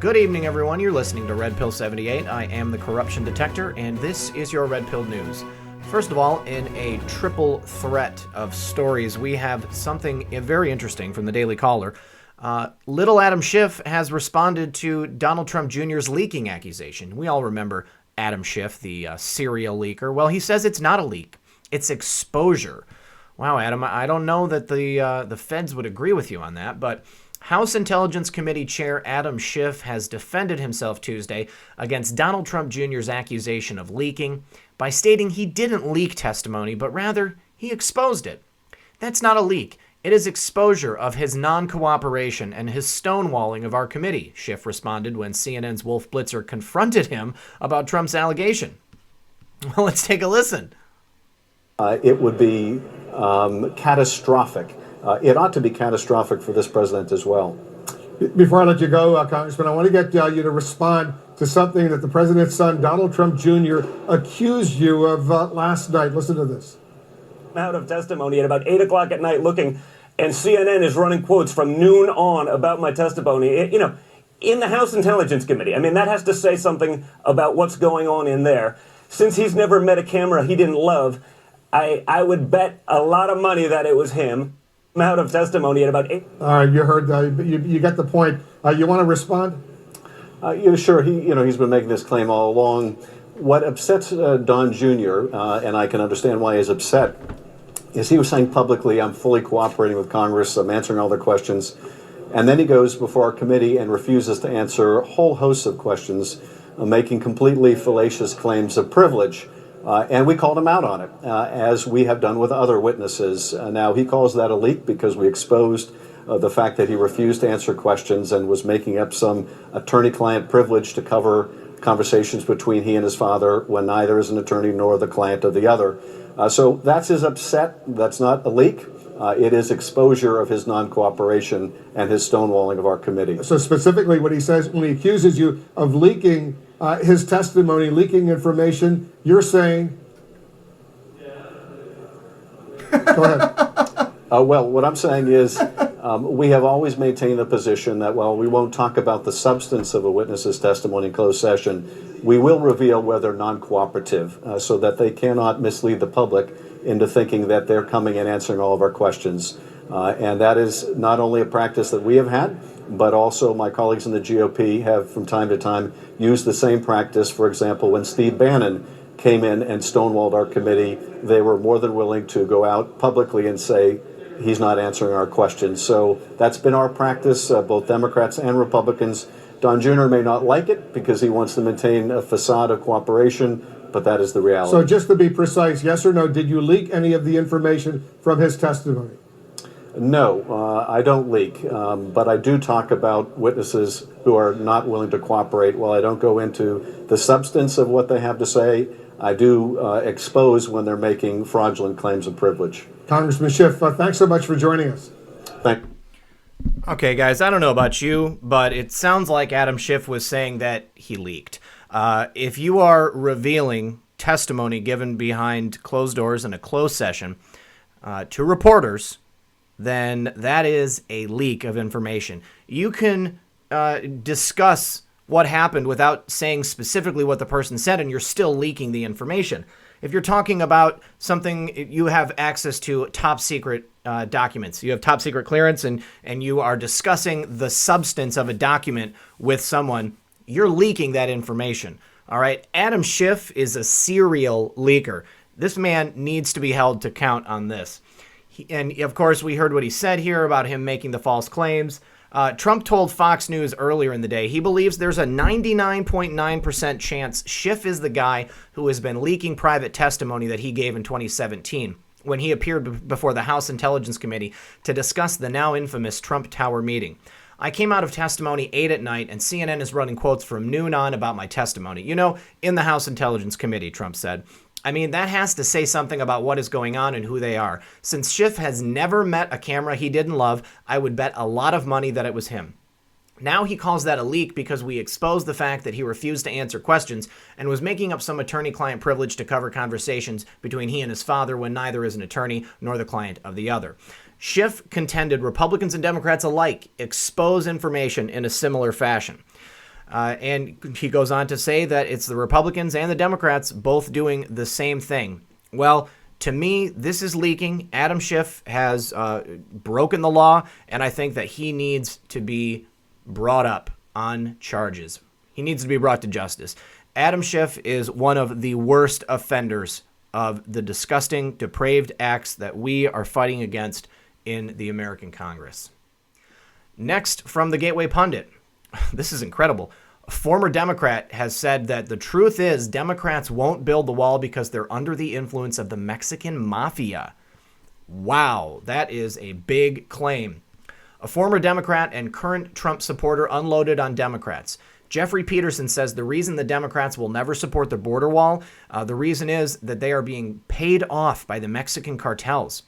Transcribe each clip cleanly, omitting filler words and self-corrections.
Good evening, everyone. You're listening to Red Pill 78. I am the Corruption Detector, and this is your Red Pill News. First of all, in a triple threat of stories, we have something very interesting from the Daily Caller. Liddle Adam Schiff has responded to Donald Trump Jr.'s leaking accusation. We all remember Adam Schiff, the serial leaker. Well, he says it's not a leak. It's exposure. Wow, Adam, I don't know that the feds would agree with you on that, but House Intelligence Committee Chair Adam Schiff has defended himself Tuesday against Donald Trump Jr.'s accusation of leaking by stating he didn't leak testimony, but rather he exposed it. That's not a leak. It is exposure of his non-cooperation and his stonewalling of our committee, Schiff responded when CNN's Wolf Blitzer confronted him about Trump's allegation. Well, let's take a listen. It would be catastrophic. It ought to be catastrophic for this president as well. Before I let you go, Congressman, I want to get you to respond to something that the president's son, Donald Trump Jr., accused you of last night. Listen to this. Out of testimony at about 8 o'clock at night looking, and CNN is running quotes from noon on about my testimony, in the House Intelligence Committee. I mean, that has to say something about what's going on in there. Since he's never met a camera he didn't love, I would bet a lot of money that it was him. Out of testimony at about 8. All right, you heard, you got the point. You want to respond? Sure. He's been making this claim all along. What upsets Don Jr., and I can understand why he's upset, is he was saying publicly, I'm fully cooperating with Congress, I'm answering all their questions, and then he goes before our committee and refuses to answer a whole host of questions, making completely fallacious claims of privilege. And we called him out on it, as we have done with other witnesses. Now, he calls that a leak because we exposed the fact that he refused to answer questions and was making up some attorney-client privilege to cover conversations between he and his father when neither is an attorney nor the client of the other. So that's his upset. That's not a leak. It is exposure of his non-cooperation and his stonewalling of our committee. So specifically what he says when he accuses you of leaking his testimony, leaking information, you're saying... Go ahead. Well, what I'm saying is we have always maintained the position that while we won't talk about the substance of a witness's testimony in closed session, we will reveal whether non-cooperative so that they cannot mislead the public into thinking that they're coming and answering all of our questions. And that is not only a practice that we have had, but also my colleagues in the GOP have from time to time used the same practice. For example, when Steve Bannon came in and stonewalled our committee, they were more than willing to go out publicly and say, he's not answering our questions. So that's been our practice, both Democrats and Republicans. Don Jr. may not like it because he wants to maintain a facade of cooperation, but that is the reality. So just to be precise, yes or no, did you leak any of the information from his testimony? No, I don't leak, but I do talk about witnesses who are not willing to cooperate. While I don't go into the substance of what they have to say, I do expose when they're making fraudulent claims of privilege. Congressman Schiff, thanks so much for joining us. Thank you. Okay, guys, I don't know about you, but it sounds like Adam Schiff was saying that he leaked. If you are revealing testimony given behind closed doors in a closed session to reporters, then that is a leak of information. You can discuss what happened without saying specifically what the person said, and you're still leaking the information. If you're talking about something, you have access to top secret documents. You have top secret clearance, and you are discussing the substance of a document with someone, you're leaking that information. All right? Adam Schiff is a serial leaker. This man needs to be held to account on this. And, of course, we heard what he said here about him making the false claims. Trump told Fox News earlier in the day he believes there's a 99.9% chance Schiff is the guy who has been leaking private testimony that he gave in 2017 when he appeared before the House Intelligence Committee to discuss the now infamous Trump Tower meeting. I came out of testimony 8 at night, and CNN is running quotes from noon on about my testimony. In the House Intelligence Committee, Trump said. I mean, that has to say something about what is going on and who they are. Since Schiff has never met a camera he didn't love, I would bet a lot of money that it was him. Now he calls that a leak because we exposed the fact that he refused to answer questions and was making up some attorney-client privilege to cover conversations between he and his father when neither is an attorney nor the client of the other. Schiff contended Republicans and Democrats alike expose information in a similar fashion. And he goes on to say that it's the Republicans and the Democrats both doing the same thing. Well, to me, this is leaking. Adam Schiff has broken the law, and I think that he needs to be brought up on charges. He needs to be brought to justice. Adam Schiff is one of the worst offenders of the disgusting, depraved acts that we are fighting against in the American Congress. Next, from the Gateway Pundit. This is incredible. A former Democrat has said that the truth is Democrats won't build the wall because they're under the influence of the Mexican Mafia. Wow, that is a big claim. A former Democrat and current Trump supporter unloaded on Democrats. Jeffrey Peterson says the reason the Democrats will never support the border wall, the reason is that they are being paid off by the Mexican cartels.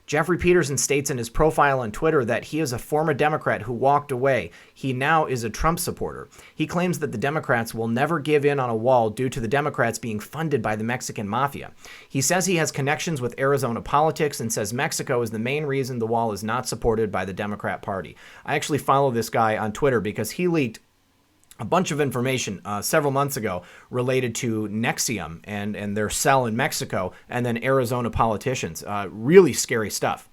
Jeffrey Peterson states in his profile on Twitter that he is a former Democrat who walked away. He now is a Trump supporter. He claims that the Democrats will never give in on a wall due to the Democrats being funded by the Mexican Mafia. He says he has connections with Arizona politics and says Mexico is the main reason the wall is not supported by the Democrat Party. I actually follow this guy on Twitter because he leaked a bunch of information several months ago related to Nexium and their cell in Mexico and then Arizona politicians. Really scary stuff.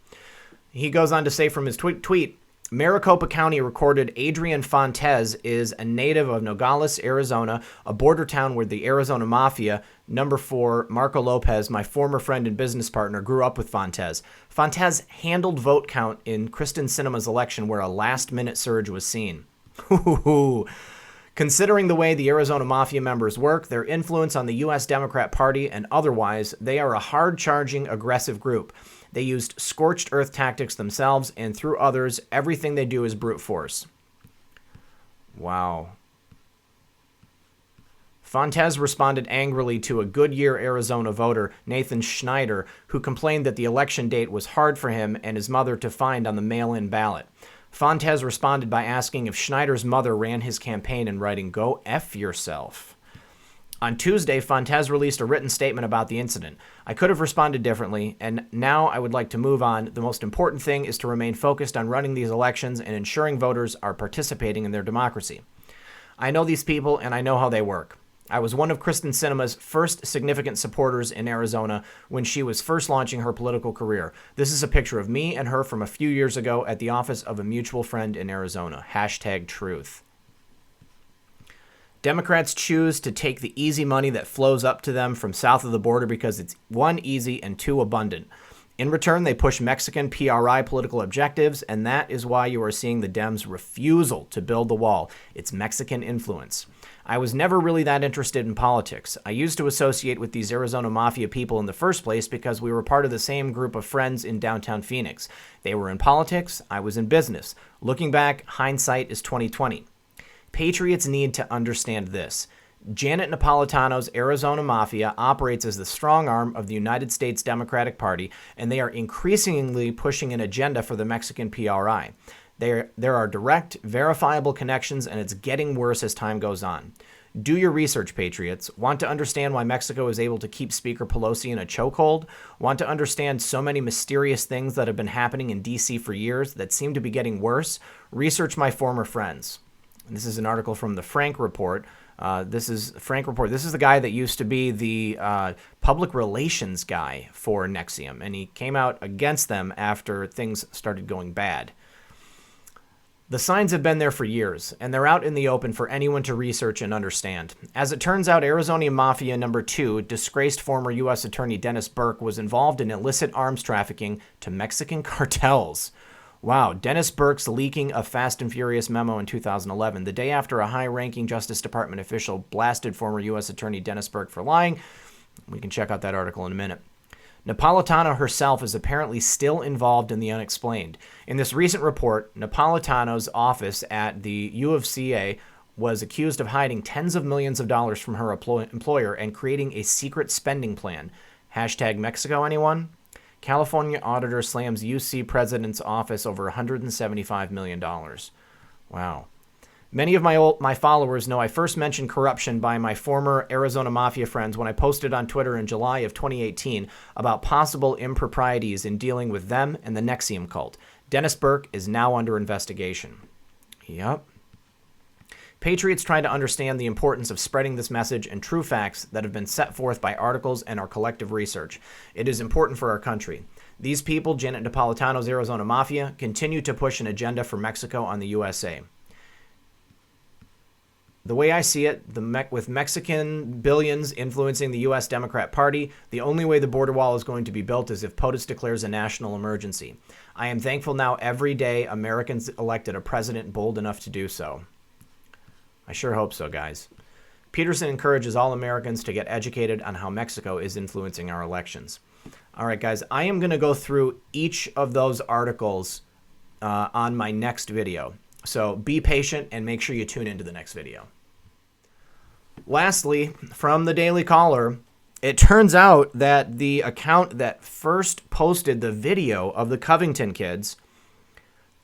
He goes on to say from his tweet, Maricopa County recorded Adrian Fontes is a native of Nogales, Arizona, a border town where the Arizona Mafia, number 4, Marco Lopez, my former friend and business partner, grew up with Fontes. Fontes handled vote count in Kristen Sinema's election where a last-minute surge was seen. Considering the way the Arizona Mafia members work, their influence on the U.S. Democrat Party and otherwise, they are a hard-charging, aggressive group. They used scorched earth tactics themselves, and through others, everything they do is brute force. Wow. Fontes responded angrily to a Goodyear, Arizona voter, Nathan Schneider, who complained that the election date was hard for him and his mother to find on the mail-in ballot. Fontes responded by asking if Schneider's mother ran his campaign and writing, "Go F yourself." On Tuesday, Fontes released a written statement about the incident. I could have responded differently, and now I would like to move on. The most important thing is to remain focused on running these elections and ensuring voters are participating in their democracy. I know these people, and I know how they work. I was one of Kristen Sinema's first significant supporters in Arizona when she was first launching her political career. This is a picture of me and her from a few years ago at the office of a mutual friend in Arizona. #truth. Democrats choose to take the easy money that flows up to them from south of the border because it's 1, easy, and 2, abundant. In return, they push Mexican PRI political objectives, and that is why you are seeing the Dems' refusal to build the wall. It's Mexican influence. I was never really that interested in politics. I used to associate with these Arizona Mafia people in the first place because we were part of the same group of friends in downtown Phoenix. They were in politics, I was in business. Looking back, hindsight is 20/20. Patriots need to understand this. Janet Napolitano's Arizona Mafia operates as the strong arm of the United States Democratic Party, and they are increasingly pushing an agenda for the Mexican PRI. There are direct, verifiable connections, and it's getting worse as time goes on. Do your research, Patriots. Want to understand why Mexico is able to keep Speaker Pelosi in a chokehold? Want to understand so many mysterious things that have been happening in D.C. for years that seem to be getting worse? Research my former friends. And this is an article from the Frank Report. This is the guy that used to be the public relations guy for Nexium, and he came out against them after things started going bad. The signs have been there for years, and they're out in the open for anyone to research and understand. As it turns out, Arizona Mafia number 2, disgraced former U.S. Attorney Dennis Burke, was involved in illicit arms trafficking to Mexican cartels. Wow, Dennis Burke's leaking a Fast and Furious memo in 2011, the day after a high-ranking Justice Department official blasted former U.S. Attorney Dennis Burke for lying. We can check out that article in a minute. Napolitano herself is apparently still involved in the unexplained. In this recent report, Napolitano's office at the U of CA was accused of hiding tens of millions of dollars from her employer and creating a secret spending plan. #Mexico, anyone? California auditor slams UC president's office over $175 million. Wow. Many of my followers know I first mentioned corruption by my former Arizona Mafia friends when I posted on Twitter in July of 2018 about possible improprieties in dealing with them and the Nexium cult. Dennis Burke is now under investigation. Yep. Patriots try to understand the importance of spreading this message and true facts that have been set forth by articles and our collective research. It is important for our country. These people, Janet Napolitano's Arizona Mafia, continue to push an agenda for Mexico on the USA. The way I see it, with Mexican billions influencing the U.S. Democrat Party, the only way the border wall is going to be built is if POTUS declares a national emergency. I am thankful now every day Americans elected a president bold enough to do so. I sure hope so, guys. Peterson encourages all Americans to get educated on how Mexico is influencing our elections. All right, guys, I am going to go through each of those articles on my next video. So be patient and make sure you tune into the next video. Lastly, from the Daily Caller, it turns out that the account that first posted the video of the Covington kids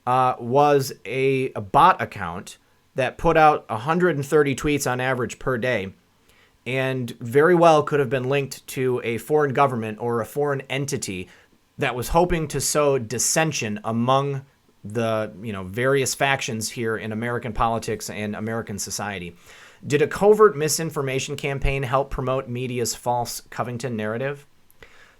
was a bot account that put out 130 tweets on average per day, and very well could have been linked to a foreign government or a foreign entity that was hoping to sow dissension among the various factions here in American politics and American society. Did a covert misinformation campaign help promote media's false Covington narrative?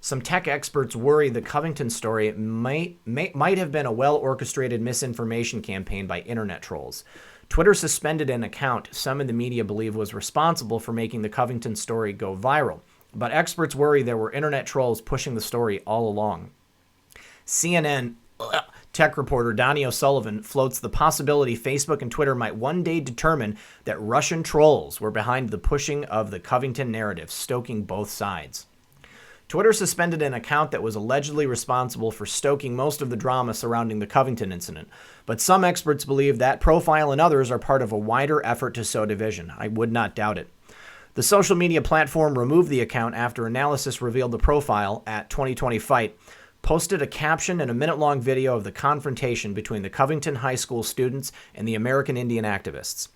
Some tech experts worry the Covington story might have been a well-orchestrated misinformation campaign by internet trolls. Twitter suspended an account some in the media believe was responsible for making the Covington story go viral, but experts worry there were internet trolls pushing the story all along. CNN tech reporter Donnie O'Sullivan floats the possibility Facebook and Twitter might one day determine that Russian trolls were behind the pushing of the Covington narrative, stoking both sides. Twitter suspended an account that was allegedly responsible for stoking most of the drama surrounding the Covington incident, but some experts believe that profile and others are part of a wider effort to sow division. I would not doubt it. The social media platform removed the account after analysis revealed the profile at 2020 Fight posted a caption and a minute-long video of the confrontation between the Covington High School students and the American Indian activists.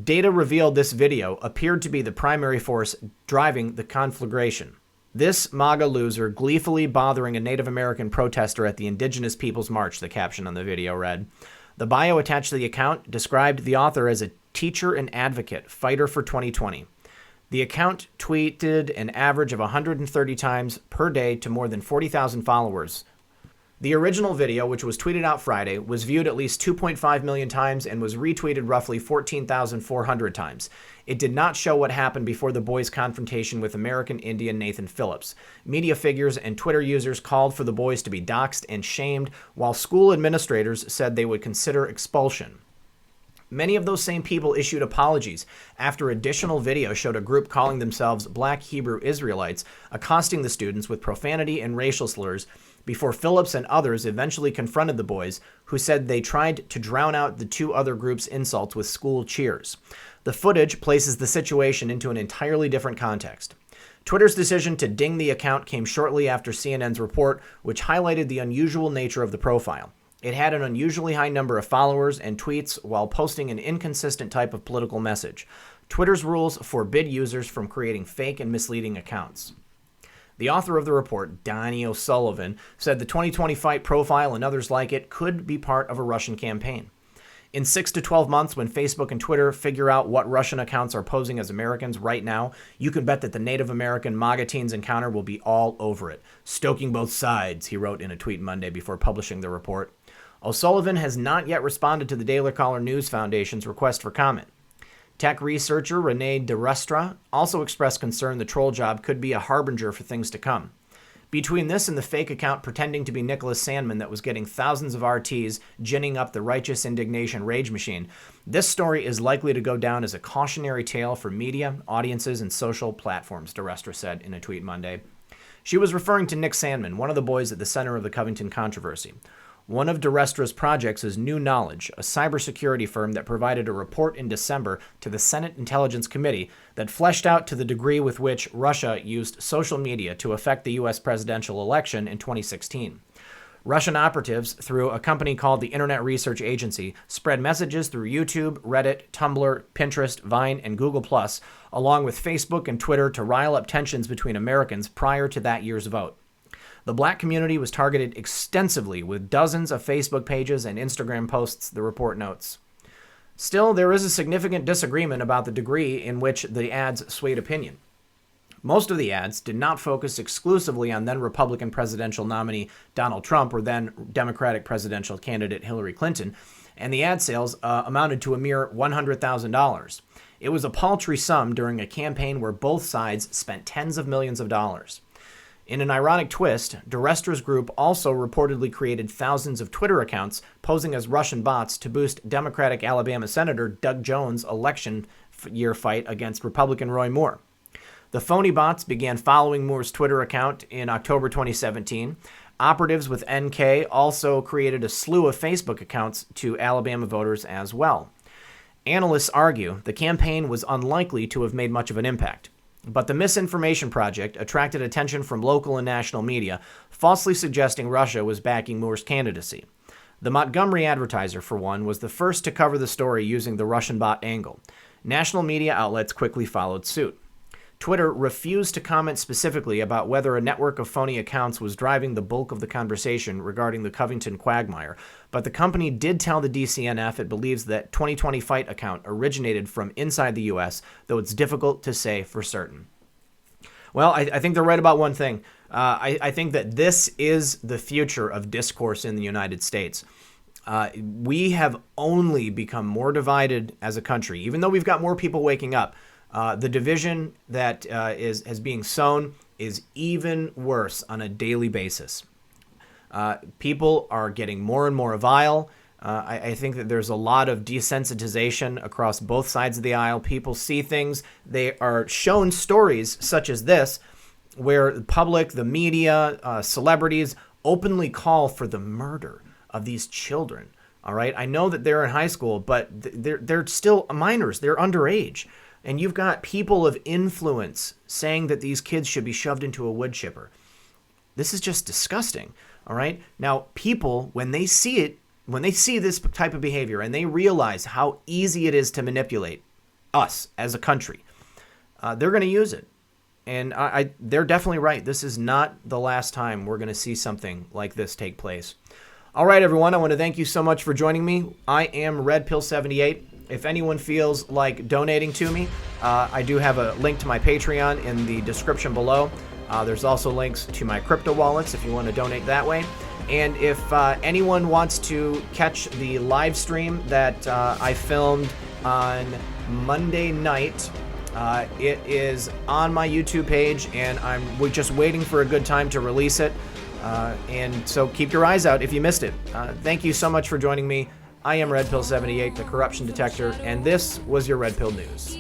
Data revealed this video appeared to be the primary force driving the conflagration. This MAGA loser gleefully bothering a Native American protester at the Indigenous Peoples March, the caption on the video read. The bio attached to the account described the author as a teacher and advocate, fighter for 2020. The account tweeted an average of 130 times per day to more than 40,000 followers. The original video, which was tweeted out Friday, was viewed at least 2.5 million times and was retweeted roughly 14,400 times. It did not show what happened before the boys' confrontation with American Indian Nathan Phillips. Media figures and Twitter users called for the boys to be doxxed and shamed, while school administrators said they would consider expulsion. Many of those same people issued apologies after additional video showed a group calling themselves Black Hebrew Israelites accosting the students with profanity and racial slurs before Phillips and others eventually confronted the boys, who said they tried to drown out the two other groups' insults with school cheers. The footage places the situation into an entirely different context. Twitter's decision to ding the account came shortly after CNN's report, which highlighted the unusual nature of the profile. It had an unusually high number of followers and tweets while posting an inconsistent type of political message. Twitter's rules forbid users from creating fake and misleading accounts. The author of the report, Donnie O'Sullivan, said the 2020 Fight profile and others like it could be part of a Russian campaign. In 6 to 12 months, when Facebook and Twitter figure out what Russian accounts are posing as Americans right now, you can bet that the Native American MAGA teens encounter will be all over it. Stoking both sides, he wrote in a tweet Monday before publishing the report. O'Sullivan has not yet responded to the Daily Caller News Foundation's request for comment. Tech researcher Renee DeRestra also expressed concern the troll job could be a harbinger for things to come. Between this and the fake account pretending to be Nicholas Sandman that was getting thousands of RTs ginning up the righteous indignation rage machine, this story is likely to go down as a cautionary tale for media, audiences, and social platforms, DeRestra said in a tweet Monday. She was referring to Nick Sandman, one of the boys at the center of the Covington controversy. One of DeRestra's projects is New Knowledge, a cybersecurity firm that provided a report in December to the Senate Intelligence Committee that fleshed out to the degree with which Russia used social media to affect the U.S. presidential election in 2016. Russian operatives, through a company called the Internet Research Agency, spread messages through YouTube, Reddit, Tumblr, Pinterest, Vine, and Google+, along with Facebook and Twitter to rile up tensions between Americans prior to that year's vote. The black community was targeted extensively with dozens of Facebook pages and Instagram posts, the report notes. Still, there is a significant disagreement about the degree in which the ads swayed opinion. Most of the ads did not focus exclusively on then Republican presidential nominee Donald Trump or then Democratic presidential candidate Hillary Clinton, and the ad sales amounted to a mere $100,000. It was a paltry sum during a campaign where both sides spent tens of millions of dollars. In an ironic twist, DeRestra's group also reportedly created thousands of Twitter accounts posing as Russian bots to boost Democratic Alabama Senator Doug Jones' election year fight against Republican Roy Moore. The phony bots began following Moore's Twitter account in October 2017. Operatives with NK also created a slew of Facebook accounts to Alabama voters as well. Analysts argue the campaign was unlikely to have made much of an impact. But the Misinformation Project attracted attention from local and national media, falsely suggesting Russia was backing Moore's candidacy. The Montgomery Advertiser, for one, was the first to cover the story using the Russian bot angle. National media outlets quickly followed suit. Twitter refused to comment specifically about whether a network of phony accounts was driving the bulk of the conversation regarding the Covington quagmire, but the company did tell the DCNF it believes that 2020 Fight account originated from inside the U.S., though it's difficult to say for certain. Well, I think they're right about one thing. I think that this is the future of discourse in the United States. We have only become more divided as a country, even though we've got more people waking up. The division that is being sown is even worse on a daily basis. People are getting more and more vile. I think that there's a lot of desensitization across both sides of the aisle. People see things. They are shown stories such as this, where the public, the media, celebrities openly call for the murder of these children. All right, I know that they're in high school, but they're still minors. They're underage. And you've got people of influence saying that these kids should be shoved into a wood chipper. This is just disgusting, all right? Now, people, when they see it, when they see this type of behavior and they realize how easy it is to manipulate us as a country, they're going to use it. And they're definitely right. This is not the last time we're going to see something like this take place. All right, everyone, I want to thank you so much for joining me. I am Red Pill 78. If anyone feels like donating to me, I do have a link to my Patreon in the description below. There's also links to my crypto wallets if you want to donate that way. And if anyone wants to catch the live stream that I filmed on Monday night, it is on my YouTube page, and we're just waiting for a good time to release it. And so keep your eyes out if you missed it. Thank you so much for joining me. I am Red Pill 78, the corruption detector, and this was your Red Pill News.